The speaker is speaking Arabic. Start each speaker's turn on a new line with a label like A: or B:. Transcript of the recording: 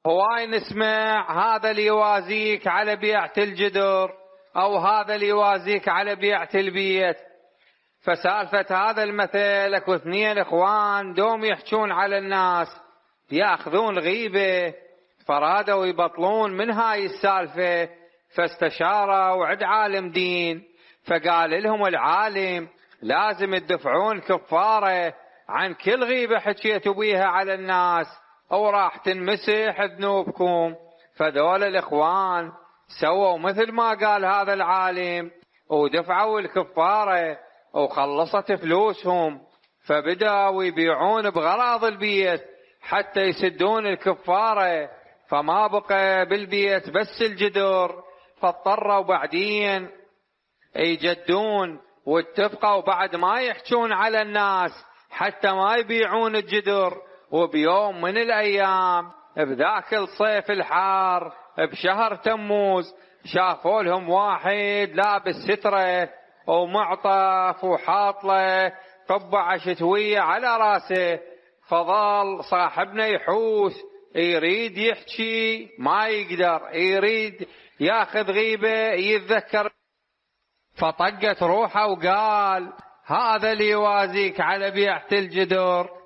A: هواي نسمع هذا اللي يوازيك على بيعة الجدر، أو هذا اللي يوازيك على بيعة البيت. فسالفة هذا المثل اكو اثنين اخوان دوم يحجون على الناس، ياخذون غيبة، فرادوا يبطلون من هاي السالفة. فاستشاروا عند عالم دين، فقال لهم العالم لازم تدفعون كفارة عن كل غيبة حكيتوا بيها على الناس، أو راح تنمسح ذنوبكم. فذول الإخوان سووا مثل ما قال هذا العالم، ودفعوا الكفارة وخلصت فلوسهم. فبدأوا يبيعون بغراض البيت حتى يسدون الكفارة، فما بقى بالبيت بس الجدر. فاضطروا بعدين يجدون، واتفقوا بعد ما يحجون على الناس حتى ما يبيعون الجدر. وبيوم من الأيام بذاك الصيف الحار بشهر تموز شافوا لهم واحد لابس سترة ومعطف وحاطله قبعة شتوية على راسه. فظل صاحبنا يحوس، يريد يحكي ما يقدر، يريد ياخذ غيبة يتذكر. فطقت روحه وقال هذا اللي يوازيك على بيعة الجدر